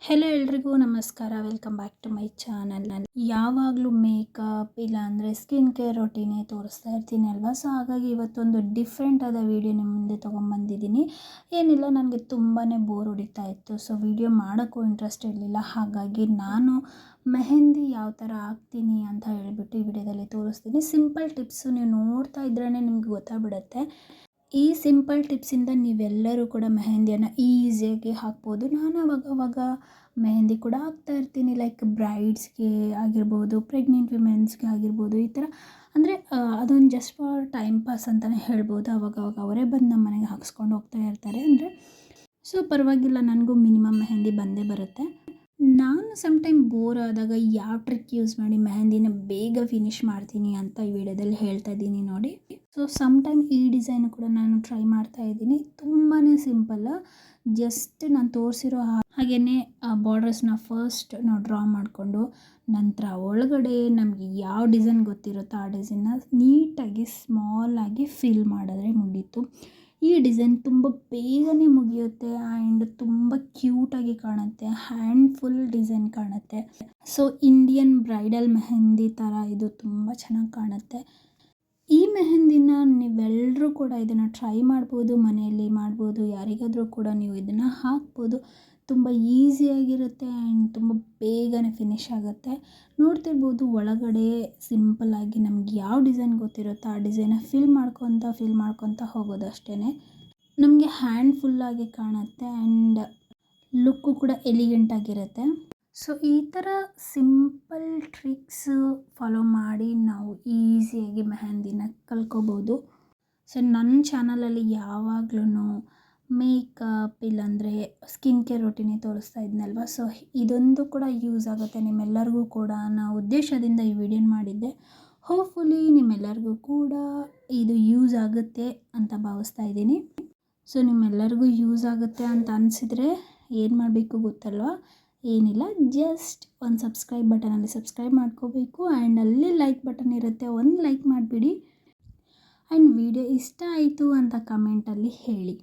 Hello ಎಲ್ರಿಗೂ ನಮಸ್ಕಾರ. Welcome back to my channel. ಯಾವಾಗಲೂ ಮೇಕಪ್ ಇಲ್ಲಾಂದರೆ ಸ್ಕಿನ್ ಕೇರ್ ರೊಟೀನೇ ತೋರಿಸ್ತಾ ಇರ್ತೀನಿ ಅಲ್ವಾ. ಸೊ ಹಾಗಾಗಿ ಇವತ್ತೊಂದು ಡಿಫ್ರೆಂಟ್ ಆದ ವೀಡಿಯೋ ನಿಮ್ಮ ಮುಂದೆ ತೊಗೊಂಬಂದಿದ್ದೀನಿ. ಏನಿಲ್ಲ, ನನಗೆ ತುಂಬಾ ಬೋರ್ ಹೊಡಿತಾ ಇತ್ತು. ಸೊ ವೀಡಿಯೋ ಮಾಡೋಕ್ಕೂ ಇಂಟ್ರೆಸ್ಟ್ ಇರಲಿಲ್ಲ. ಹಾಗಾಗಿ ನಾನು ಮೆಹಂದಿ ಯಾವ ಥರ ಹಾಕ್ತೀನಿ ಅಂತ ಹೇಳಿಬಿಟ್ಟು ಈ ವಿಡಿಯೋದಲ್ಲಿ ತೋರಿಸ್ತೀನಿ. ಸಿಂಪಲ್ ಟಿಪ್ಸು, ನೀವು ನೋಡ್ತಾ ಇದ್ರೇ ನಿಮ್ಗೆ ಗೊತ್ತಾಗ್ಬಿಡುತ್ತೆ. ಈ ಸಿಂಪಲ್ ಟಿಪ್ಸಿಂದ ನೀವೆಲ್ಲರೂ ಕೂಡ ಮೆಹಂದಿಯನ್ನು ಈಸಿಯಾಗಿ ಹಾಕ್ಬೋದು. ನಾನು ಅವಾಗ ಮೆಹಂದಿ ಕೂಡ ಹಾಕ್ತಾ ಇರ್ತೀನಿ. ಲೈಕ್ ಬ್ರೈಡ್ಸ್ಗೆ ಆಗಿರ್ಬೋದು, ಪ್ರೆಗ್ನೆಂಟ್ ವಿಮೆನ್ಸ್ಗೆ ಆಗಿರ್ಬೋದು. ಈ ಥರ ಅಂದರೆ ಅದೊಂದು ಜಸ್ಟ್ ಫಾರ್ ಟೈಮ್ ಪಾಸ್ ಅಂತಲೇ ಹೇಳ್ಬೋದು. ಅವಾಗವಾಗ ಅವರೇ ಬಂದು ನಮ್ಮ ಮನೆಗೆ ಹಾಕ್ಸ್ಕೊಂಡು ಹೋಗ್ತಾ ಇರ್ತಾರೆ. ಅಂದರೆ ಸೊ ಪರವಾಗಿಲ್ಲ, ನನಗೂ ಮಿನಿಮಮ್ ಮೆಹಂದಿ ಬಂದೇ ಬರುತ್ತೆ. ನಾನು ಸಮ್ಟೈಮ್ ಬೋರ್ ಆದಾಗ ಯಾವ ಟ್ರಿಕ್ ಯೂಸ್ ಮಾಡಿ ಮೆಹಂದಿನ ಬೇಗ ಫಿನಿಷ್ ಮಾಡ್ತೀನಿ ಅಂತ ಈ ವಿಡಿಯೋದಲ್ಲಿ ಹೇಳ್ತಾ ಇದ್ದೀನಿ ನೋಡಿ. ಸೊ ಸಮ್ಟೈಮ್ ಈ ಡಿಸೈನ್ ಕೂಡ ನಾನು ಟ್ರೈ ಮಾಡ್ತಾ ಇದ್ದೀನಿ. ತುಂಬಾ ಸಿಂಪಲ್. ಜಸ್ಟ್ ನಾನು ತೋರಿಸಿರೋ ಹಾಗೆಯೇ ಬಾರ್ಡರ್ಸ್ನ ಫಸ್ಟ್ ನಾವು ಡ್ರಾ ಮಾಡಿಕೊಂಡು ನಂತರ ಒಳಗಡೆ ನಮಗೆ ಯಾವ ಡಿಸೈನ್ ಗೊತ್ತಿರುತ್ತೋ ಆ ಡಿಸೈನ್ನ ನೀಟಾಗಿ ಸ್ಮಾಲಾಗಿ ಫಿಲ್ ಮಾಡಿದ್ರೆ ಮುಗೀತು. ಈ ಡಿಸೈನ್ ತುಂಬ ಬೇಗನೆ ಮುಗಿಯುತ್ತೆ ಆ್ಯಂಡ್ ತುಂಬ ಕ್ಯೂಟಾಗಿ ಕಾಣುತ್ತೆ. ಹ್ಯಾಂಡ್ಫುಲ್ ಡಿಸೈನ್ ಕಾಣುತ್ತೆ. ಸೊ ಇಂಡಿಯನ್ ಬ್ರೈಡಲ್ ಮೆಹಂದಿ ಥರ ಇದು ತುಂಬ ಚೆನ್ನಾಗಿ ಕಾಣುತ್ತೆ. ಈ ಮೆಹಂದಿನ ನೀವೆಲ್ಲರೂ ಕೂಡ ಇದನ್ನು ಟ್ರೈ ಮಾಡ್ಬೋದು, ಮನೆಯಲ್ಲಿ ಮಾಡ್ಬೋದು. ಯಾರಿಗಾದರೂ ಕೂಡ ನೀವು ಇದನ್ನು ಹಾಕ್ಬೋದು. ತುಂಬ ಈಸಿಯಾಗಿರುತ್ತೆ ಆ್ಯಂಡ್ ತುಂಬ ಬೇಗನೆ ಫಿನಿಷ್ ಆಗುತ್ತೆ. ನೋಡ್ತಿರ್ಬೋದು ಒಳಗಡೆ ಸಿಂಪಲ್ಲಾಗಿ ನಮ್ಗೆ ಯಾವ ಡಿಸೈನ್ ಗೊತ್ತಿರುತ್ತೋ ಆ ಡಿಸೈನ ಫಿಲ್ ಮಾಡ್ಕೊತ ಹೋಗೋದು ಅಷ್ಟೇ. ನಮಗೆ ಹ್ಯಾಂಡ್ಫುಲ್ಲಾಗಿ ಕಾಣುತ್ತೆ ಆ್ಯಂಡ್ ಲುಕ್ಕು ಕೂಡ ಎಲಿಗೆಂಟಾಗಿರುತ್ತೆ. ಸೊ ಈ ಥರ ಸಿಂಪಲ್ ಟ್ರಿಕ್ಸ್ ಫಾಲೋ ಮಾಡಿ ನಾವು ಈಸಿಯಾಗಿ ಮೆಹಂದಿನ ಕಲ್ತ್ಕೋಬೋದು. ಸೊ ನನ್ನ ಚಾನಲಲ್ಲಿ ಯಾವಾಗ್ಲೂ ಮೇಕಪ್ ಇಲ್ಲಾಂದರೆ ಸ್ಕಿನ್ ಕೇರ್ ರೊಟೀನೇ ತೋರಿಸ್ತಾ ಇದ್ನಲ್ವ. ಸೊ ಇದೊಂದು ಕೂಡ ಯೂಸ್ ಆಗುತ್ತೆ ನಿಮ್ಮೆಲ್ಲರಿಗೂ ಕೂಡ ಅನ್ನೋ ಉದ್ದೇಶದಿಂದ ಈ ವಿಡಿಯೋನ ಮಾಡಿದ್ದೆ. ಹೋಪ್ಫುಲಿ ನಿಮ್ಮೆಲ್ಲರಿಗೂ ಕೂಡ ಇದು ಯೂಸ್ ಆಗುತ್ತೆ ಅಂತ ಭಾವಿಸ್ತಾ ಇದ್ದೀನಿ. ಸೊ ನಿಮ್ಮೆಲ್ಲರಿಗೂ ಯೂಸ್ ಆಗುತ್ತೆ ಅಂತ ಅನಿಸಿದರೆ ಏನು ಮಾಡಬೇಕು ಗೊತ್ತಲ್ವ? ಏನಿಲ್ಲ, ಜಸ್ಟ್ ಒಂದು ಸಬ್ಸ್ಕ್ರೈಬ್ ಬಟನಲ್ಲಿ ಸಬ್ಸ್ಕ್ರೈಬ್ ಮಾಡ್ಕೋಬೇಕು ಆ್ಯಂಡ್ ಅಲ್ಲಿ ಲೈಕ್ ಬಟನ್ ಇರುತ್ತೆ, ಒಂದು ಲೈಕ್ ಮಾಡಿಬಿಡಿ. ಆ್ಯಂಡ್ ವಿಡಿಯೋ ಇಷ್ಟ ಆಯಿತು ಅಂತ ಕಮೆಂಟಲ್ಲಿ ಹೇಳಿ.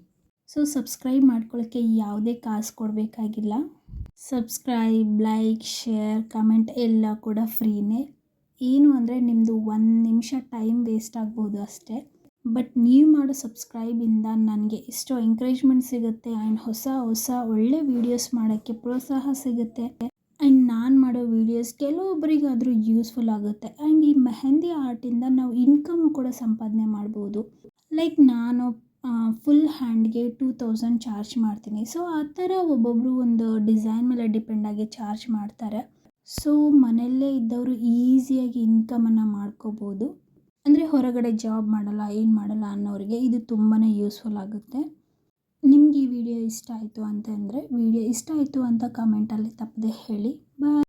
ಸೊ ಸಬ್ಸ್ಕ್ರೈಬ್ ಮಾಡ್ಕೊಳ್ಳೋಕ್ಕೆ ಯಾವುದೇ ಕಾಸು ಕೊಡಬೇಕಾಗಿಲ್ಲ. ಸಬ್ಸ್ಕ್ರೈಬ್, ಲೈಕ್, ಶೇರ್, ಕಮೆಂಟ್ ಎಲ್ಲ ಕೂಡ ಫ್ರೀನೇ. ಏನು ಅಂದರೆ ನಿಮ್ಮದು 1 ನಿಮಿಷ ಟೈಮ್ ವೇಸ್ಟ್ ಆಗ್ಬೋದು ಅಷ್ಟೇ. ಬಟ್ ನೀವು ಮಾಡೋ ಸಬ್ಸ್ಕ್ರೈಬಿಂದ ನನಗೆ ಎಷ್ಟೋ ಎಂಕರೇಜ್ಮೆಂಟ್ ಸಿಗುತ್ತೆ ಆ್ಯಂಡ್ ಹೊಸ ಒಳ್ಳೆ ವೀಡಿಯೋಸ್ ಮಾಡೋಕ್ಕೆ ಪ್ರೋತ್ಸಾಹ ಸಿಗುತ್ತೆ. ಆ್ಯಂಡ್ ನಾನು ಮಾಡೋ ವೀಡಿಯೋಸ್ ಕೆಲವೊಬ್ಬರಿಗಾದರೂ ಯೂಸ್ಫುಲ್ ಆಗುತ್ತೆ. ಆ್ಯಂಡ್ ಈ ಮೆಹಂದಿ ಆರ್ಟಿಂದ ನಾವು ಇನ್ಕಮು ಕೂಡ ಸಂಪಾದನೆ ಮಾಡ್ಬೋದು. ಲೈಕ್ ನಾನು ಫುಲ್ ಹ್ಯಾಂಡ್ಗೆ 2000 ಚಾರ್ಜ್ ಮಾಡ್ತೀನಿ. ಸೊ ಆ ಥರ ಒಬ್ಬೊಬ್ಬರು ಒಂದು ಡಿಸೈನ್ ಮೇಲೆ ಡಿಪೆಂಡ್ ಆಗಿ ಚಾರ್ಜ್ ಮಾಡ್ತಾರೆ. ಸೊ ಮನೆಯಲ್ಲೇ ಇದ್ದವರು ಈಸಿಯಾಗಿ ಇನ್ಕಮನ್ನು ಮಾಡ್ಕೋಬೋದು. ಅಂದರೆ ಹೊರಗಡೆ ಜಾಬ್ ಮಾಡಲ್ಲ, ಏನು ಮಾಡಲ್ಲ ಅನ್ನೋರಿಗೆ ಇದು ತುಂಬಾ ಯೂಸ್ಫುಲ್ ಆಗುತ್ತೆ. ನಿಮ್ಗೆ ಈ ವಿಡಿಯೋ ಇಷ್ಟ ಆಯಿತು ಅಂತಂದರೆ ವಿಡಿಯೋ ಇಷ್ಟ ಆಯಿತು ಅಂತ ಕಮೆಂಟಲ್ಲಿ ತಪ್ಪದೆ ಹೇಳಿ. ಬಾಯ್.